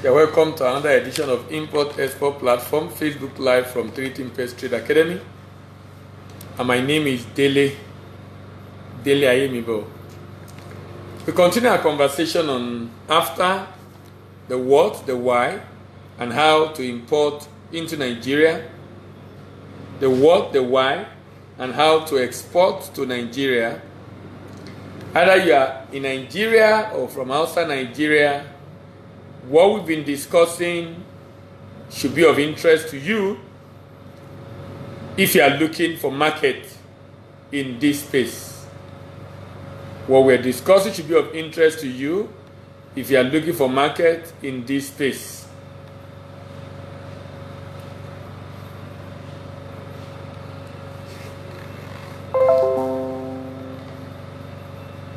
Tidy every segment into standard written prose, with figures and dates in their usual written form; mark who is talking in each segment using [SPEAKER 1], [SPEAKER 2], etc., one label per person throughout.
[SPEAKER 1] You're welcome to another edition of Import Export Platform, Facebook Live from 3 Pace Trade Academy. And my name is Dele Ayemibo. We continue our conversation on after the what, the why, and how to import into Nigeria. The what, the why, and how to export to Nigeria. Either you are in Nigeria or from outside Nigeria, what we've been discussing should be of interest to you if you are looking for market in this space. What we're discussing should be of interest to you if you are looking for market in this space.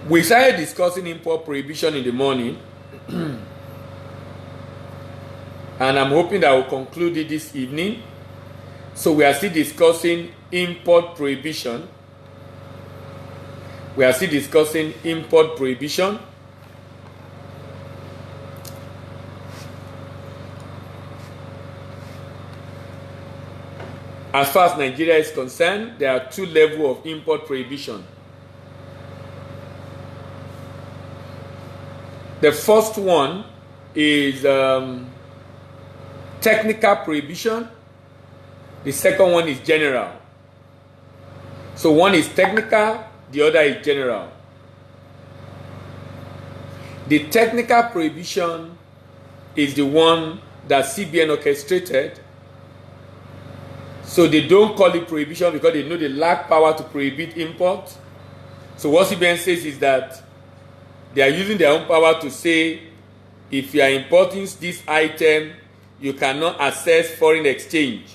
[SPEAKER 1] We started discussing import prohibition in the morning. And I'm hoping that we'll conclude it this evening. So we are still discussing import prohibition. As far as Nigeria is concerned, there are two levels of import prohibition. The first one is technical prohibition. The second one is general. So one is technical, the other is general. The technical prohibition is the one that CBN orchestrated. So they don't call it prohibition because they know they lack power to prohibit import. So what CBN says is that they are using their own power to say, if you are importing this item, you cannot access foreign exchange.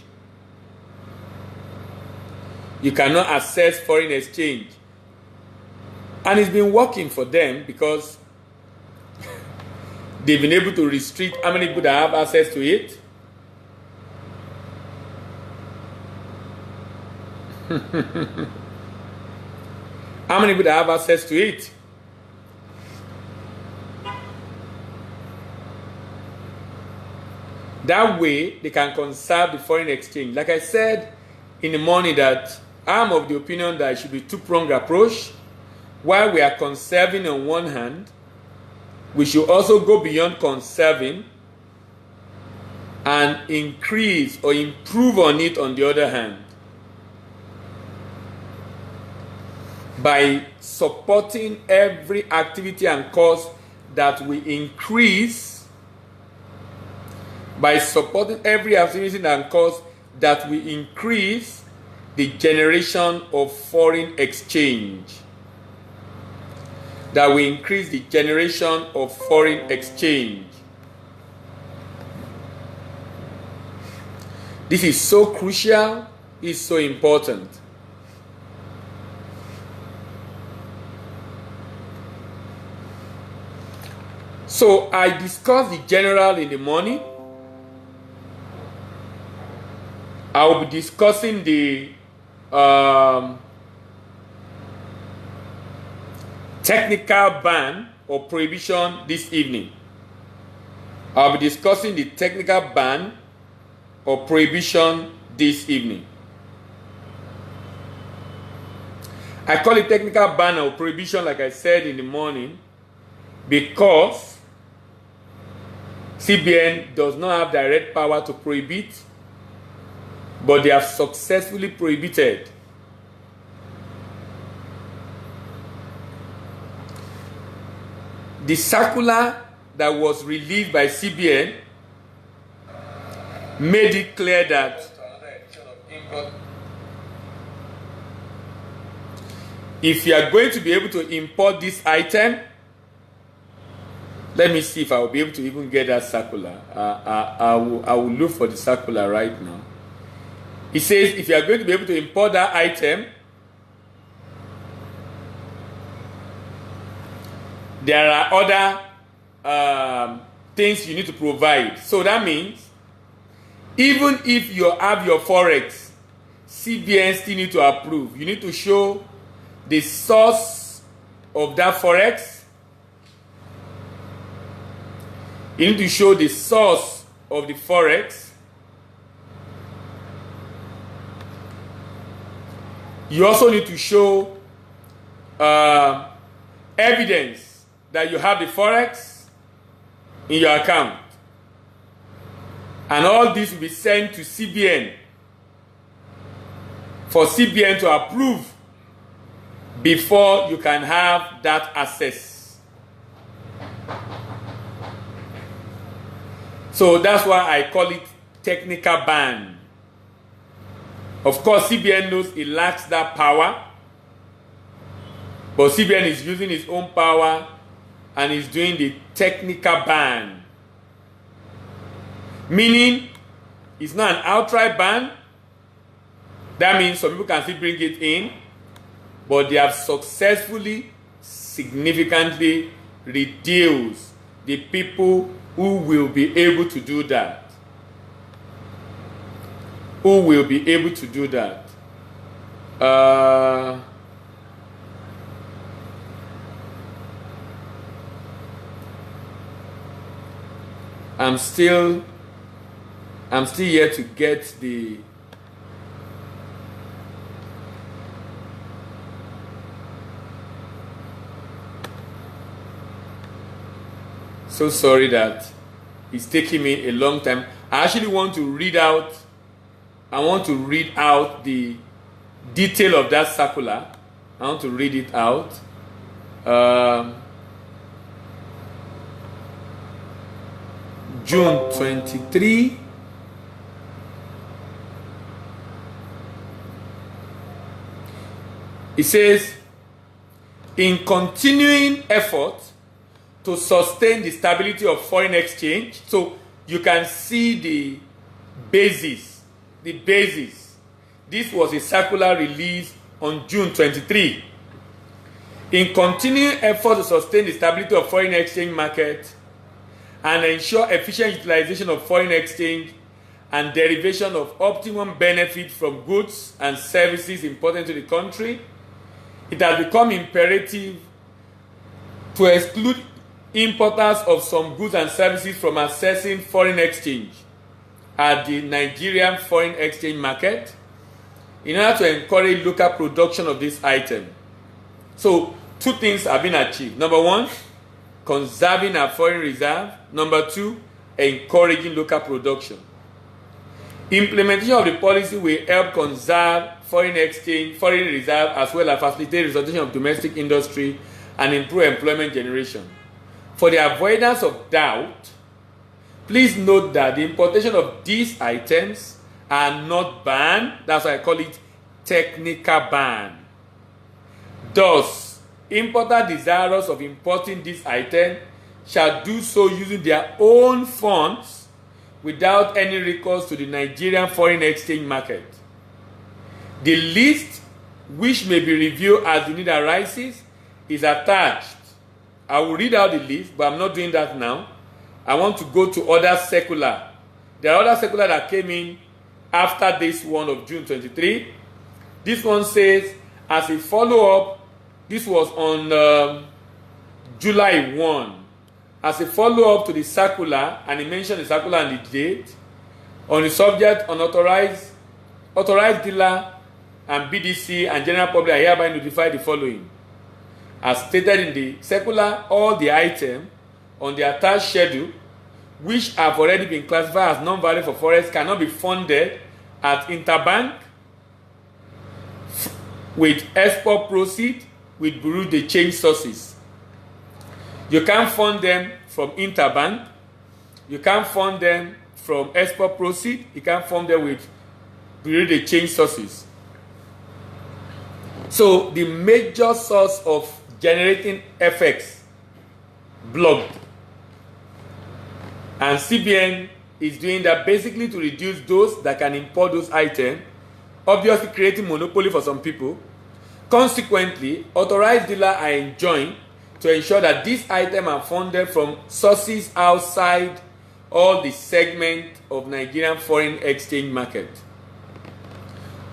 [SPEAKER 1] And it's been working for them because they've been able to restrict how many people that have access to it. How many people that have access to it? That way, they can conserve the foreign exchange. Like I said in the morning, that I'm of the opinion that it should be a two-pronged approach. While we are conserving on one hand, we should also go beyond conserving and increase or improve on it on the other hand. By supporting every activity and cost that we increase, the generation of foreign exchange. This is so crucial, is so important. So I discussed the general in the morning. I will be discussing the technical ban or prohibition this evening. I call it technical ban or prohibition, like I said in the morning, because CBN does not have direct power to prohibit, but they have successfully prohibited. The circular that was released by CBN made it clear that if you are going to be able to import this item, let me see if I will be able to even get that circular. I will look for the circular right now. It says if you are going to be able to import that item, there are other things you need to provide. So that means even if you have your forex, CBN still need to approve. You need to show the source of that forex. You need to show the source of the forex. You also need to show evidence that you have the forex in your account. And all this will be sent to CBN for CBN to approve before you can have that access. So that's why I call it technical ban. Of course, CBN knows it lacks that power, but CBN is using its own power and is doing the technical ban. Meaning, it's not an outright ban. That means some people can still bring it in, but they have successfully, significantly reduced the people who will be able to do that. Who will be able to do that? I'm still yet to get the so sorry that it's taking me a long time. I actually want to read out the detail of that circular. I want to read it out. June 23. It says, in continuing effort to sustain the stability of foreign exchange. So you can see the basis. This was a circular released on June 23. In continuing effort to sustain the stability of foreign exchange market and ensure efficient utilization of foreign exchange and derivation of optimum benefit from goods and services imported to the country, it has become imperative to exclude importers of some goods and services from accessing foreign exchange at the Nigerian foreign exchange market in order to encourage local production of this item. So, two things have been achieved. Number one, conserving our foreign reserve. Number two, encouraging local production. Implementation of the policy will help conserve foreign reserve, as well as facilitate restoration of domestic industry and improve employment generation. For the avoidance of doubt, please note that the importation of these items are not banned. That's why I call it technical ban. Thus, importers desirous of importing this item shall do so using their own funds without any recourse to the Nigerian foreign exchange market. The list, which may be reviewed as the need arises, is attached. I will read out the list, but I'm not doing that now. I want to go to other circular. There are other circular that came in after this one of June 23. This one says, as a follow-up, this was on July 1. As a follow-up to the circular, and he mentioned the circular and the date, on the subject unauthorized, authorized dealer and BDC and general public are hereby notified the following. As stated in the circular, all the items on the attached schedule, which have already been classified as non-valid for forex, cannot be funded at interbank with export proceed with bureau de change sources. You can't fund them from interbank. You can't fund them from export proceed. You can't fund them with bureau de change sources. So the major source of generating FX blocked, and CBN is doing that basically to reduce those that can import those items, obviously creating monopoly for some people. Consequently, authorized dealers are enjoined to ensure that these items are funded from sources outside all the segment of Nigerian foreign exchange market.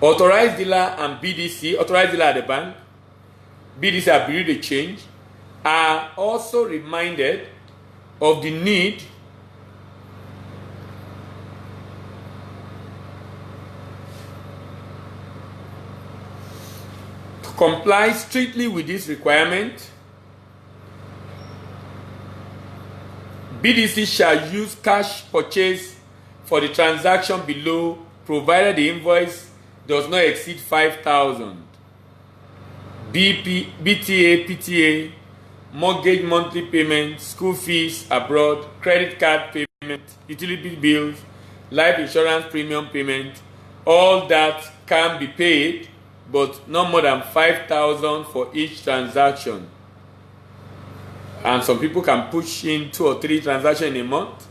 [SPEAKER 1] Authorized dealer and BDC, authorized dealer at the bank, BDC at bureau de change, are also reminded of the need comply strictly with this requirement, BDC shall use cash purchase for the transaction below, provided the invoice does not exceed 5,000. BTA, PTA, mortgage monthly payment, school fees abroad, credit card payment, utility bills, life insurance premium payment, all that can be paid, but not more than 5,000 for each transaction. And some people can push in 2 or 3 transactions in a month.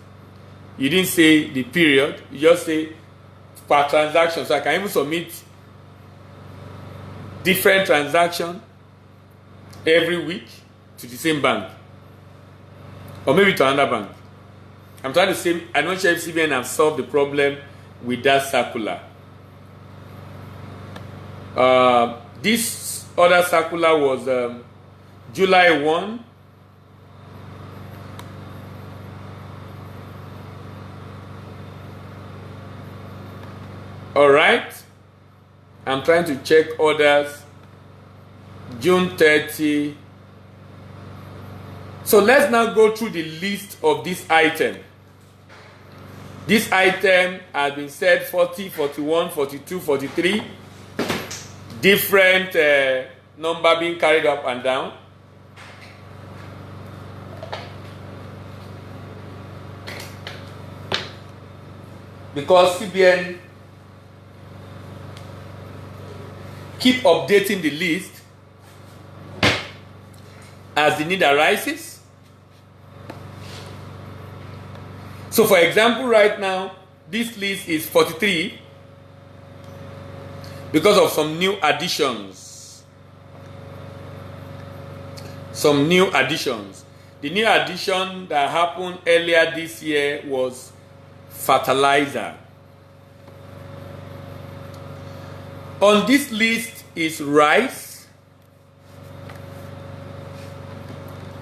[SPEAKER 1] You didn't say the period, you just say per transaction. So I can even submit different transactions every week to the same bank, or maybe to another bank. I'm trying to say, I'm not sure if CBN have solved the problem with that circular. This other circular was July 1. All right. I'm trying to check others. June 30. So let's now go through the list of this item. This item has been said 40, 41, 42, 43. Different number being carried up and down. Because CBN keep updating the list as the need arises. So for example, right now, this list is 43 because of some new additions. Some new additions. The new addition that happened earlier this year was fertilizer. On this list is rice,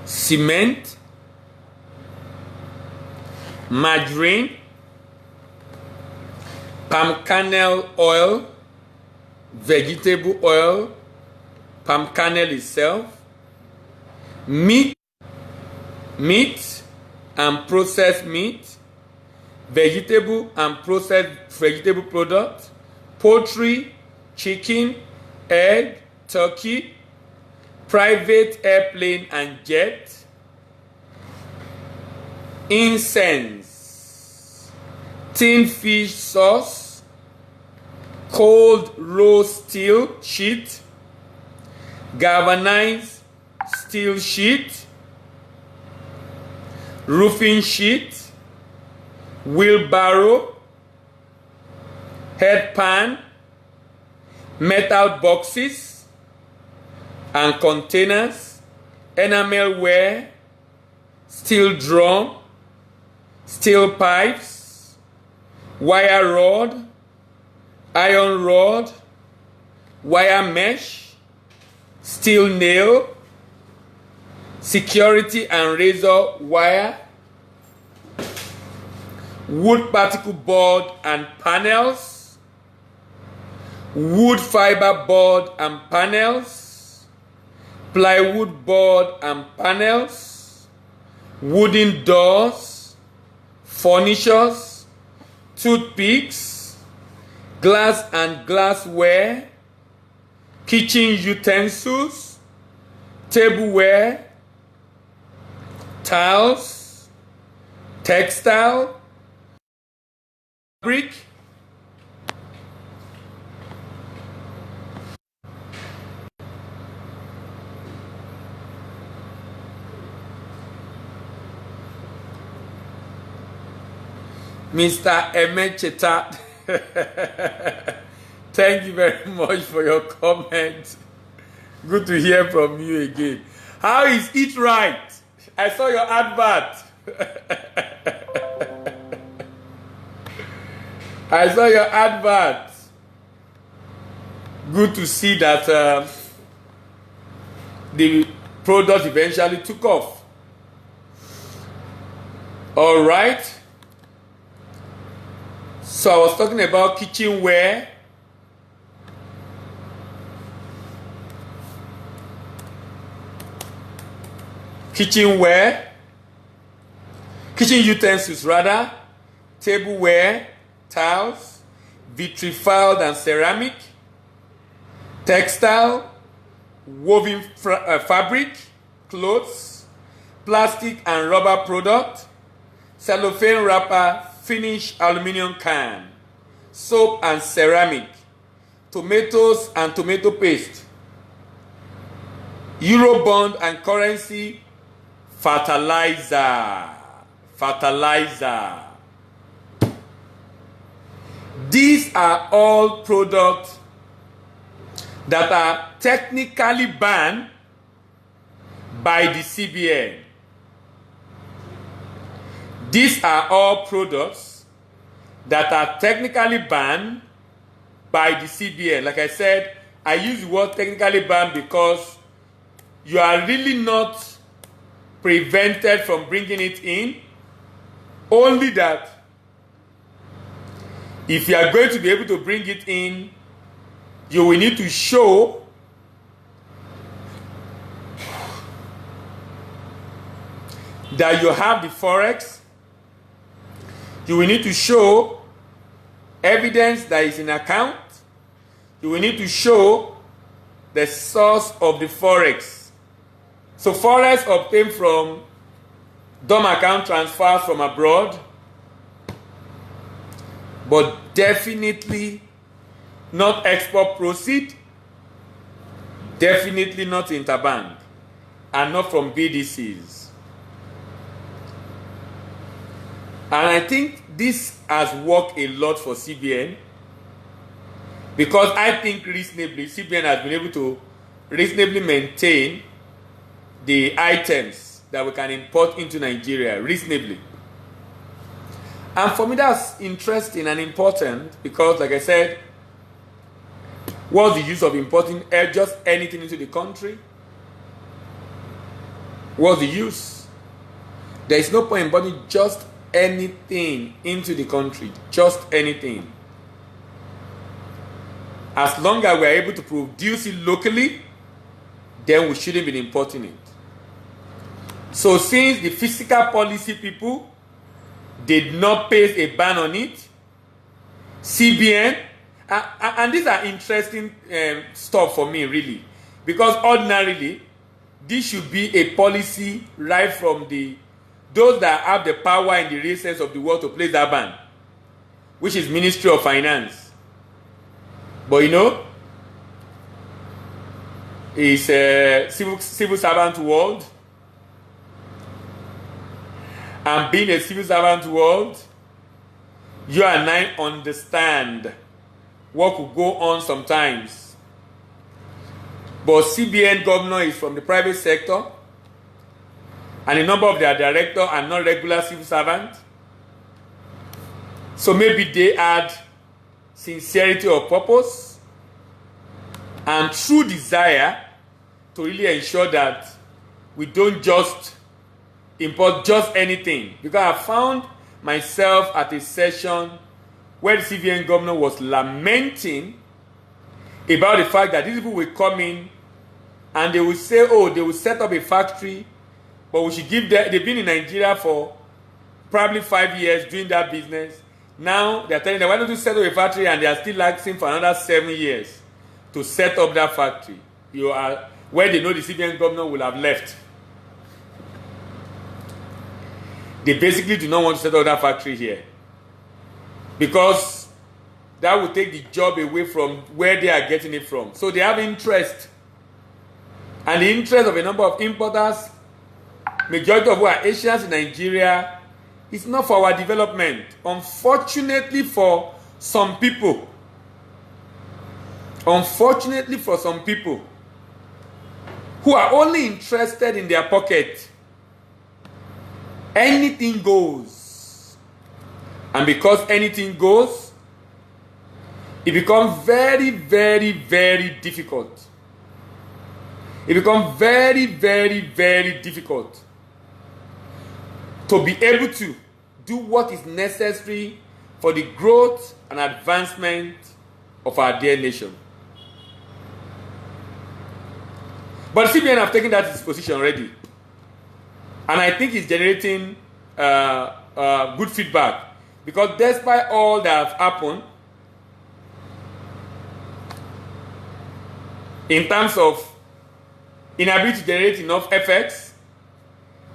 [SPEAKER 1] cement, margarine, palm kernel oil, vegetable oil, palm kernel itself, meat and processed meat, vegetable and processed vegetable products, poultry, chicken, egg, turkey, private airplane and jet, incense, tin fish sauce, cold rolled steel sheet, galvanized steel sheet, roofing sheet, wheelbarrow, head pan, metal boxes and containers, enamel ware, steel drum, steel pipes, wire rod, iron rod, wire mesh, steel nail, security and razor wire, wood particle board and panels, wood fiber board and panels, plywood board and panels, wooden doors, furnitures, toothpicks, glass and glassware, kitchen utensils, tableware, tiles, textile, fabric, Mr. Emecheta, thank you very much for your comment. Good to hear from you again. How is it right? I saw your advert. I saw your advert. Good to see that the product eventually took off. All right. So I was talking about kitchenware. kitchenware, kitchen utensils rather, tableware, tiles, vitrified and ceramic, textile, woven fabric, clothes, plastic and rubber product, cellophane wrapper, finished aluminum can, soap and ceramic, tomatoes and tomato paste, Eurobond and currency, fertilizer. These are all products that are technically banned by the CBN. These are all products that are technically banned by the CBN. Like I said, I use the word technically banned because you are really not prevented from bringing it in. Only that if you are going to be able to bring it in, you will need to show that you have the forex. You will need to show evidence that is in account. You will need to show the source of the forex. So forex obtained from dumb account transfers from abroad, but definitely not export proceed, definitely not interbank, and not from BDCs. And I think this has worked a lot for CBN, because I think reasonably CBN has been able to reasonably maintain the items that we can import into Nigeria reasonably. And for me that's interesting and important, because like I said, what's the use of importing just anything into the country? What's the use? There is no point in importing just anything into the country, just anything. As long as we are able to produce it locally, then we shouldn't be importing it. So since the fiscal policy people did not place a ban on it, CBN, and these are interesting stuff for me really, because ordinarily this should be a policy right from those that have the power in the real sense of the word to place that ban, which is Ministry of Finance. But you know, it's a civil servant world. And being a civil servant world, you and I understand what could go on sometimes. But CBN governor is from the private sector, and a number of their directors are not regular civil servants. So maybe they had sincerity of purpose and true desire to really ensure that we don't just import just anything. Because I found myself at a session where the CBN governor was lamenting about the fact that these people will come in and they will say, oh, they will set up a factory, but we should give them, they've been in Nigeria for probably 5 years doing that business. Now they're telling them, why don't you set up a factory, and they are still asking for another 7 years to set up that factory. You are where they know the CBN governor will have left. They basically do not want to set up that factory here, because that will take the job away from where they are getting it from. So they have interest. And the interest of a number of importers, majority of who are Asians in Nigeria, is not for our development. Unfortunately for some people, who are only interested in their pocket, anything goes. And because anything goes, it becomes very, very, very difficult. It becomes very, very, very difficult to be able to do what is necessary for the growth and advancement of our dear nation. But CBN have taken that position already. And I think it's generating good feedback, because despite all that has happened in terms of inability to generate enough FX,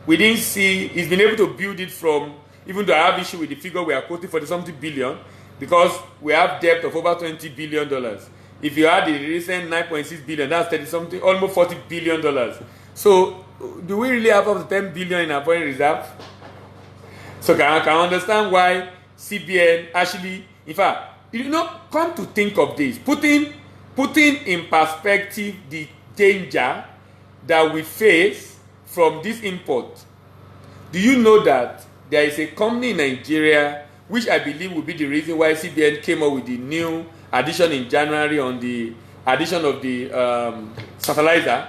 [SPEAKER 1] we didn't see he's been able to build it from, even though I have issue with the figure we are quoting for the something billion, because we have debt of over $20 billion. If you add the recent 9.6 billion, that's 30 something, almost $40 billion. So do we really have up to 10 billion in our foreign reserve? So can I understand why CBN actually, in fact, come to think of this, putting in perspective the danger that we face from this import. Do you know that there is a company in Nigeria, which I believe will be the reason why CBN came up with the new addition in January on the addition of the fertilizer?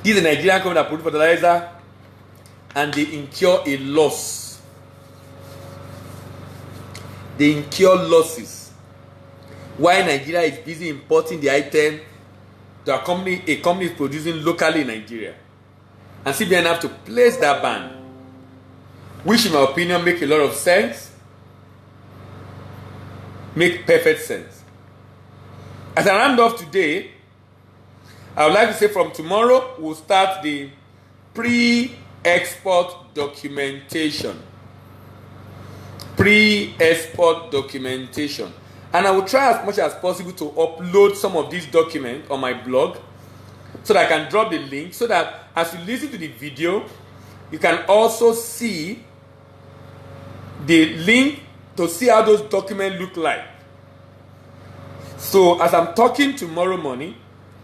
[SPEAKER 1] This is a Nigerian company that produces fertilizer, and they incur a loss. They incur losses. While Nigeria is busy importing the item, a company is producing locally in Nigeria. And CBN have to place that ban, which in my opinion make a lot of sense. Make perfect sense. As I round off today, I would like to say from tomorrow we'll start the pre-export documentation. Pre-export documentation. And I will try as much as possible to upload some of these documents on my blog, so that I can drop the link, so that as you listen to the video, you can also see the link to see how those documents look like. So as I'm talking tomorrow morning,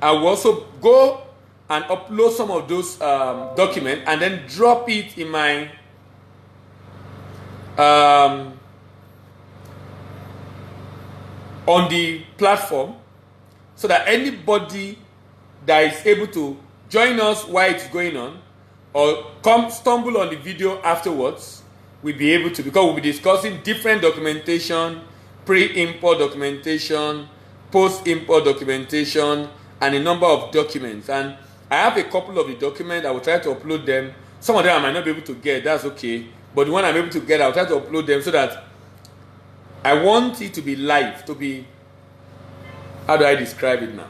[SPEAKER 1] I will also go and upload some of those documents and then drop it in my on the platform, so that anybody that is able to join us while it's going on, or stumble on the video afterwards, will be able to, because we'll be discussing different documentation, pre-import documentation, post-import documentation, and a number of documents. And I have a couple of the documents. I will try to upload them. Some of them I might not be able to get, that's okay, but the one I'm able to get, I'll try to upload them, so that I want it to be live, to be, how do I describe it now?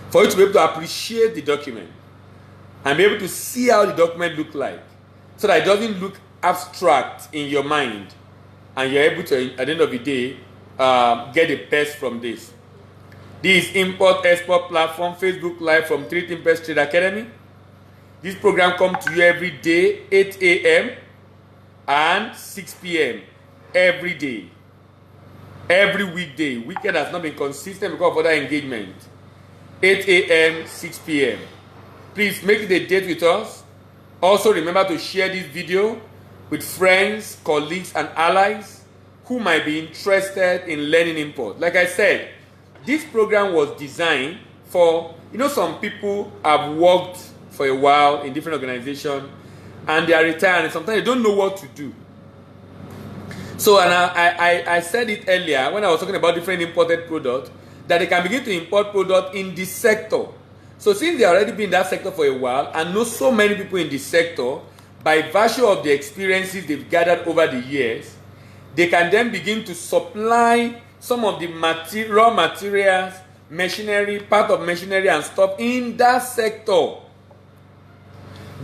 [SPEAKER 1] For you to be able to appreciate the document and be able to see how the document look like, so that it doesn't look abstract in your mind, and you're able to, at the end of the day, get the best from this. This is Import-Export Platform, Facebook Live from 3 Best Trade Academy. This program comes to you every day, 8 a.m. and 6 p.m. every day. Every weekday. Weekend has not been consistent because of other engagement. 8 a.m., 6 p.m. Please make it a date with us. Also remember to share this video with friends, colleagues, and allies who might be interested in learning import. Like I said, this program was designed for, some people have worked for a while in different organizations and they are retired, and sometimes they don't know what to do. So, and I said it earlier when I was talking about different imported products, that they can begin to import products in this sector. So since they already been in that sector for a while and know so many people in this sector, by virtue of the experiences they've gathered over the years, they can then begin to supply some of the raw materials, machinery, part of machinery and stuff in that sector.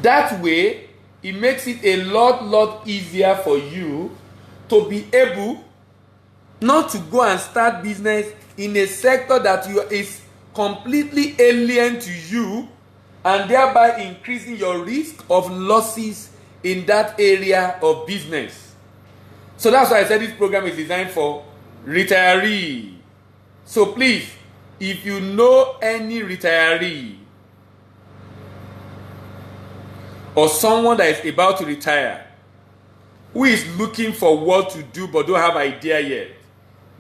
[SPEAKER 1] That way, it makes it a lot easier for you to be able not to go and start business in a sector that is completely alien to you, and thereby increasing your risk of losses in that area of business. So that's why I said this program is designed for retiree. So please, if you know any retiree or someone that is about to retire who is looking for what to do but don't have idea yet,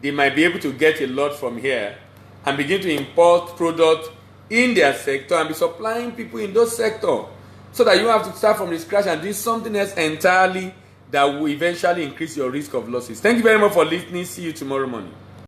[SPEAKER 1] they might be able to get a lot from here and begin to import products in their sector and be supplying people in those sectors, so that you have to start from the scratch and do something else entirely that will eventually increase your risk of losses. Thank you very much for listening. See you tomorrow morning.